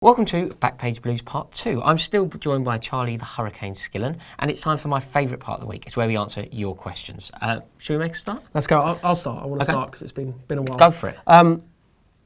Welcome to Backpage Blues Part 2. I'm still joined by Charlie the Hurricane Skillen, and it's time for my favourite part of the week. It's where we answer your questions. Should we make a start? Let's go. I'll start. I want to start because it's been a while. Go for it.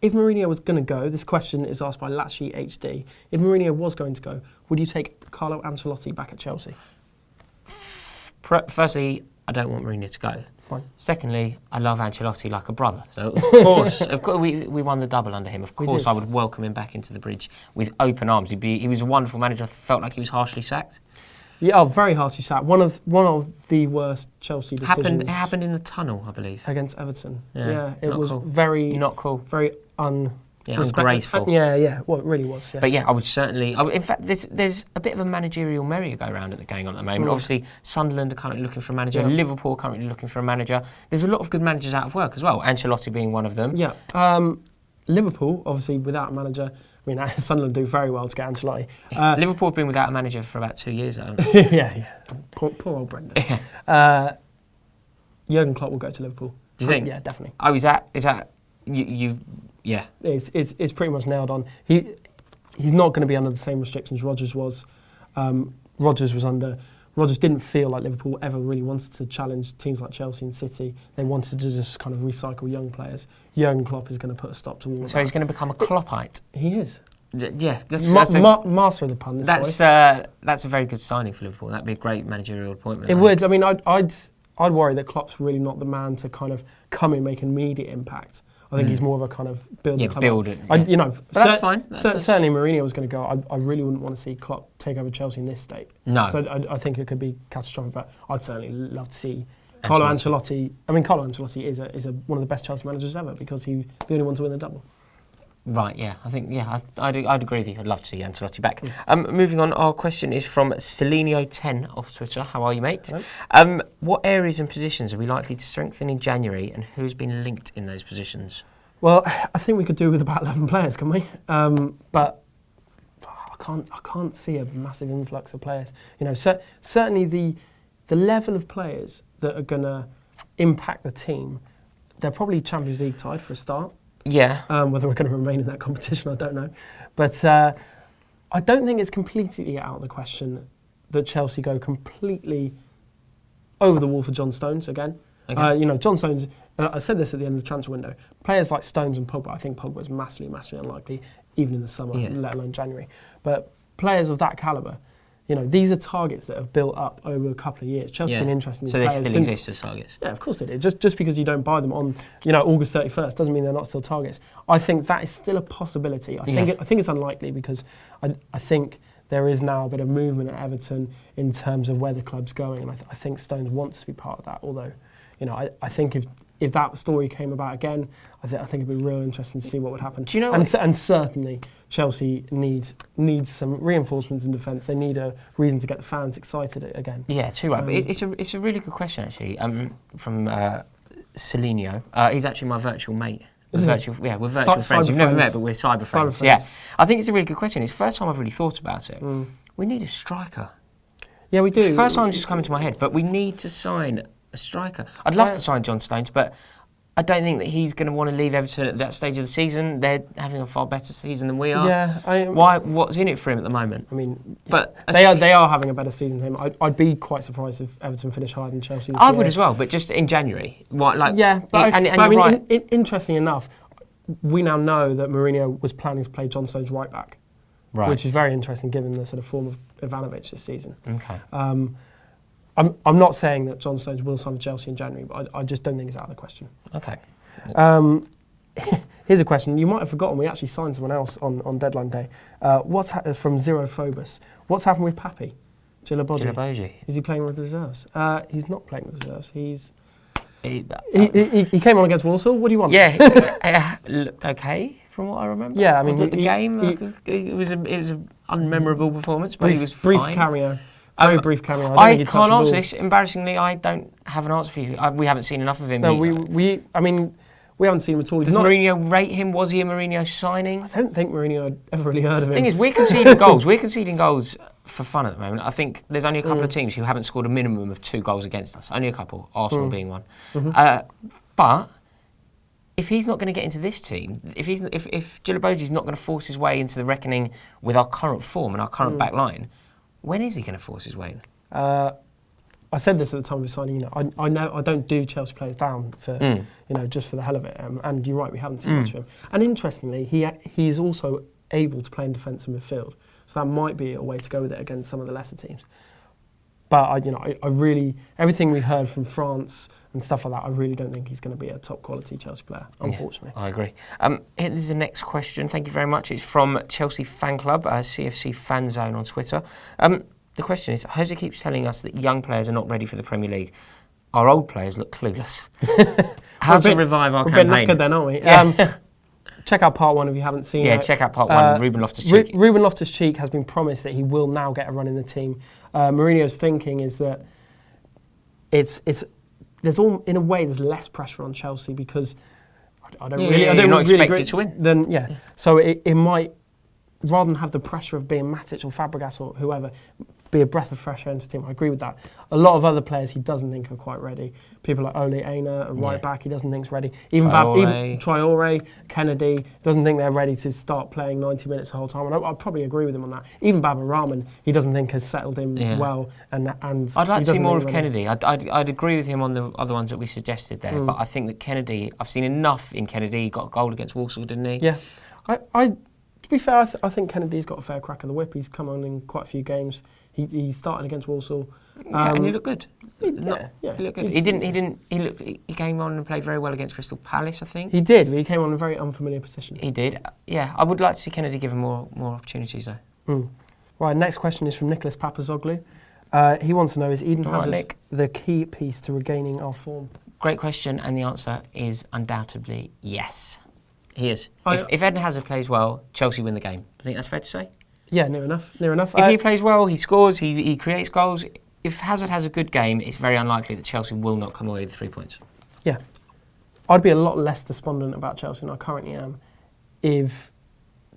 If Mourinho was going to go, this question is asked by Latchy HD. If Mourinho was going to go, would you take Carlo Ancelotti back at Chelsea? Firstly, I don't want Mourinho to go. Fine. Secondly, I love Ancelotti like a brother. So, of course, we won the double under him. Of course, I would welcome him back into the bridge with open arms. He was a wonderful manager. I felt like he was harshly sacked. Yeah, very harshly sacked. One of the worst Chelsea decisions. It happened in the tunnel, I believe. Against Everton. Yeah, it was cool. very not cool. Very ungraceful. Yeah. Well, it really was. Yeah. But yeah, I would certainly. In fact, there's a bit of a managerial merry-go-round going on at the moment. Obviously, Sunderland are currently looking for a manager. Yeah. Liverpool are currently looking for a manager. There's a lot of good managers out of work as well. Ancelotti being one of them. Yeah. Liverpool, obviously, without a manager. I mean, Sunderland do very well to get Ancelotti. Liverpool have been without a manager for about 2 years, haven't they? yeah. Poor old Brendan. Jurgen Klopp will go to Liverpool. Do you think? Yeah, definitely. Oh, is that you? Yeah. It's pretty much nailed on. He's not going to be under the same restrictions Rodgers was. Rodgers didn't feel like Liverpool ever really wanted to challenge teams like Chelsea and City. They wanted to just kind of recycle young players. Jurgen Klopp is going to put a stop to all of that. So he's going to become a Kloppite? He is. Yeah. Master of the pun, that's a very good signing for Liverpool. That'd be a great managerial appointment. It would. I mean, I'd worry that Klopp's really not the man to kind of come and make an immediate impact. I think he's more of a kind of build it. But that's fine. Certainly, Mourinho was going to go. I really wouldn't want to see Klopp take over Chelsea in this state. No. So I think it could be catastrophic. But I'd certainly love to see Carlo Ancelotti. I mean, Carlo Ancelotti is one of the best Chelsea managers ever because he's the only one to win the double. Right, yeah. I think, I'd agree with you. I'd love to see Ancelotti back. Moving on, our question is from Celenio10 off Twitter. How are you, mate? What areas and positions are we likely to strengthen in January, and who's been linked in those positions? Well, I think we could do with about 11 players, can we? But I can't see a massive influx of players. You know, certainly the level of players that are going to impact the team, they're probably Champions League tied for a start. Yeah. Whether we're going to remain in that competition, I don't know. But I don't think it's completely out of the question that Chelsea go completely over the wall for John Stones again. Okay. John Stones, I said this at the end of the transfer window, players like Stones and Pogba, I think Pogba is massively, massively unlikely, even in the summer, let alone January. But players of that calibre, these are targets that have built up over a couple of years. Chelsea's been interested in these players. So they still exist as targets? Yeah, of course they do. Just because you don't buy them on, August 31st doesn't mean they're not still targets. I think that is still a possibility. I think it's unlikely because I think there is now a bit of movement at Everton in terms of where the club's going, and I think Stones wants to be part of that. Although, I think if that story came about again, I think it'd be real interesting to see what would happen. Do you know? And certainly Chelsea needs some reinforcements in defence. They need a reason to get the fans excited again. Yeah, too right. But it's a really good question actually. From Celenio. He's actually my virtual mate. We're virtual friends. We've never met, but we're cyber friends. Yeah, I think it's a really good question. It's the first time I've really thought about it. We need a striker. Yeah, we do. It's the first time it's just come into my head, but we need to sign a striker. I'd love to sign John Stones, but I don't think that he's going to want to leave Everton at that stage of the season. They're having a far better season than we are. Yeah, what's in it for him at the moment? I mean, but they are having a better season than him. I'd be quite surprised if Everton finish higher than Chelsea. I would as well, but just in January. Interestingly enough, we now know that Mourinho was planning to play John Stones right back, which is very interesting given the sort of form of Ivanovic this season. Okay. I'm not saying that John Stones will sign for Chelsea in January, but I just don't think it's out of the question. Okay. Here's a question. You might have forgotten we actually signed someone else on deadline day. From Zero Phobos. What's happened with Pappy? Djilobodji. Is he playing with the reserves? He's not playing with the reserves. He came on against Walsall. What do you want? Yeah, looked okay from what I remember. Yeah, I mean, the game it was an unmemorable performance, but he was brief fine. Cameo. Very brief cameo. I can't answer this. Embarrassingly, I don't have an answer for you. We haven't seen enough of him. No, we haven't seen him at all. Does Mourinho rate him? Was he a Mourinho signing? I don't think Mourinho had ever really heard of him. The thing is, we're conceding goals. We're conceding goals for fun at the moment. I think there's only a couple of teams who haven't scored a minimum of 2 goals against us. Only a couple, Arsenal being one. But if he's not going to get into this team, if Djilobodji's not going to force his way into the reckoning with our current form and our current back line, when is he going to force his way in? I said this at the time of his signing. I know I don't do Chelsea players down for just for the hell of it. And you're right, we haven't seen much of him. And interestingly, he is also able to play in defence and midfield, so that might be a way to go with it against some of the lesser teams. But I really, everything we heard from France and stuff like that, I really don't think he's going to be a top quality Chelsea player, unfortunately. Yeah, I agree. This is the next question. Thank you very much. It's from Chelsea Fan Club, CFC Fan Zone on Twitter. The question is, Jose keeps telling us that young players are not ready for the Premier League. Our old players look clueless. How to revive our campaign? We're a bit knackered then, aren't we? Yeah. Check out part 1 if you haven't seen it. Yeah, check out part 1. Ruben Loftus-Cheek. Ruben Loftus-Cheek has been promised that he will now get a run in the team. Mourinho's thinking is that there's less pressure on Chelsea because I don't you're not really expected to win. Then so it might, rather than have the pressure of being Matic or Fabregas or whoever, be a breath of fresh air into the team. I agree with that. A lot of other players he doesn't think are quite ready. People like Ole Aina, a right back, he doesn't think's ready. Even Traore, Kennedy, doesn't think they're ready to start playing 90 minutes the whole time. And I'd probably agree with him on that. Even Baba Rahman, he doesn't think has settled in well. And I'd like to see more of Kennedy. I'd agree with him on the other ones that we suggested there. But I think that Kennedy, I've seen enough in Kennedy. He got a goal against Walsall, didn't he? Yeah. To be fair, I think Kennedy's got a fair crack of the whip. He's come on in quite a few games. He started against Walsall. And he looked good. He looked good. He came on and played very well against Crystal Palace, I think. He did, but he came on in a very unfamiliar position. He did. Yeah, I would like to see Kennedy given more opportunities though. Right, next question is from Nicholas Papazoglu. He wants to know, is Eden Hazard the key piece to regaining our form? Great question, and the answer is undoubtedly yes. He is. If Eden Hazard plays well, Chelsea win the game. I think that's fair to say. Yeah, near enough. If he plays well, he scores, he creates goals. If Hazard has a good game, it's very unlikely that Chelsea will not come away with 3 points. Yeah. I'd be a lot less despondent about Chelsea than I currently am if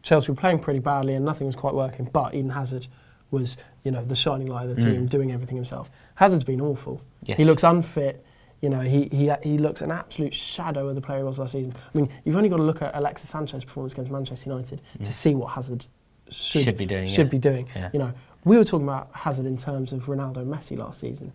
Chelsea were playing pretty badly and nothing was quite working, but Eden Hazard was, the shining light of the team, doing everything himself. Hazard's been awful. Yes. He looks unfit. He looks an absolute shadow of the player he was last season. I mean, you've only got to look at Alexis Sanchez's performance against Manchester United to see what Hazard should be doing. Yeah. We were talking about Hazard in terms of Ronaldo and Messi last season.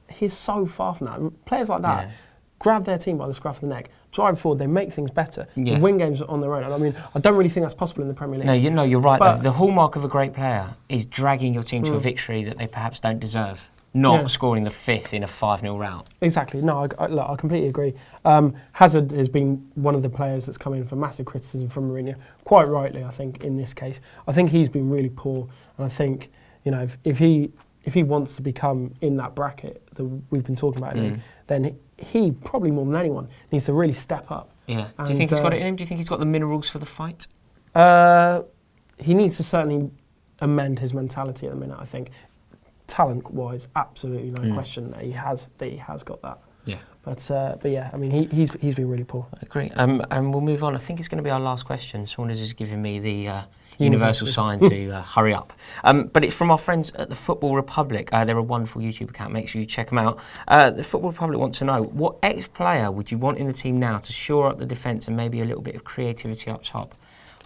He's so far from that. Players like that grab their team by the scruff of the neck, drive forward, they make things better, they win games on their own. And I mean, I don't really think that's possible in the Premier League. No, you're right. But the hallmark of a great player is dragging your team to a victory that they perhaps don't deserve. Not scoring the 5th in a 5-0 rout. Exactly. No, I completely agree. Hazard has been one of the players that's come in for massive criticism from Mourinho, quite rightly, I think, in this case. I think he's been really poor, and I think, if he wants to become in that bracket that we've been talking about, then he probably more than anyone needs to really step up. Yeah. Do you think he's got it in him? Do you think he's got the minerals for the fight? He needs to certainly amend his mentality at the minute, I think. Talent-wise, absolutely no question that he has got that. Yeah. But yeah, I mean, he's been really poor. I agree. And we'll move on. I think it's going to be our last question. Saunders is giving me the universal sign to hurry up. But it's from our friends at the Football Republic. They're a wonderful YouTube account. Make sure you check them out. The Football Republic want to know, what ex-player would you want in the team now to shore up the defence and maybe a little bit of creativity up top?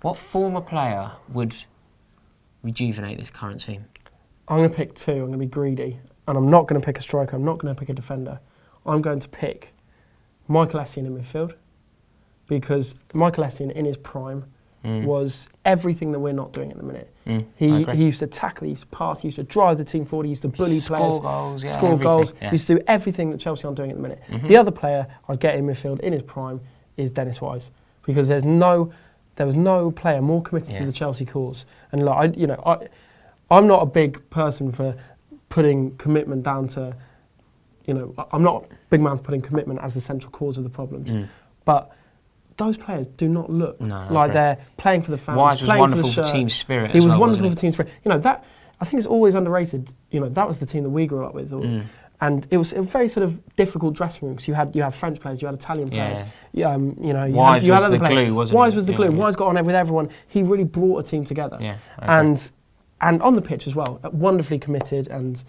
What former player would rejuvenate this current team? I'm going to pick 2. I'm going to be greedy. And I'm not going to pick a striker. I'm not going to pick a defender. I'm going to pick Michael Essien in midfield. Because Michael Essien, in his prime, was everything that we're not doing at the minute. He used to tackle, he used to pass, he used to drive the team forward, he used to bully players. Score goals. He used to do everything that Chelsea aren't doing at the minute. The other player I'd get in midfield in his prime is Dennis Wise. Because there was no player more committed to the Chelsea cause. And I'm not a big person for putting commitment down to, I'm not a big man for putting commitment as the central cause of the problems. But those players do not look like they're playing for the fans. Wise was wonderful for team spirit. He was wonderful for team spirit. That I think it's always underrated. That was the team that we grew up with. And it was a very sort of difficult dressing room because you had French players, you had Italian players, you had other players. Glue, wasn't Wise was the glue. Wise got on with everyone. He really brought a team together. Yeah, and on the pitch as well, wonderfully committed and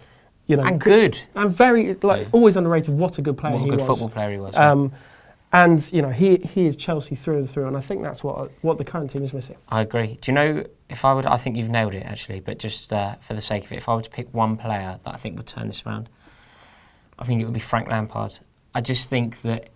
and good and very always underrated. What a good player he was. What a good football player he was. And, you know, he is Chelsea through and through, and I think that's what the current team is missing. I agree. Do you know, I think you've nailed it, actually, but just for the sake of it, if I were to pick one player that I think would turn this around, I think it would be Frank Lampard. I just think that...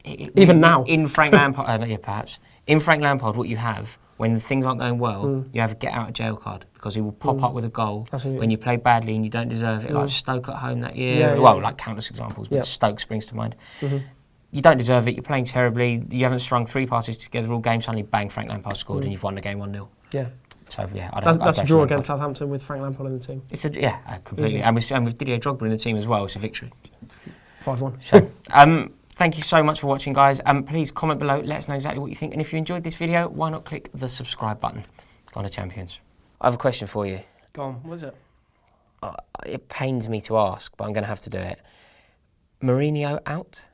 Even now? In Frank Lampard, yeah, perhaps. In Frank Lampard, what you have, when things aren't going well, you have a get-out-of-jail card, because he will pop up with a goal when you play badly and you don't deserve it, like Stoke at home that year. Like countless examples, but Stoke springs to mind. You don't deserve it, you're playing terribly, you haven't strung 3 passes together all game, suddenly bang, Frank Lampard scored and you've won the game 1-0. Yeah. So, yeah, that's a draw against Southampton with Frank Lampard in the team. Completely. And with Didier Drogba in the team as well, it's a victory. 5-1. So, thank you so much for watching, guys. Please comment below, let us know exactly what you think. And if you enjoyed this video, why not click the subscribe button? Go on to Champions. I have a question for you. Go on, what is it? It pains me to ask, but I'm going to have to do it. Mourinho out?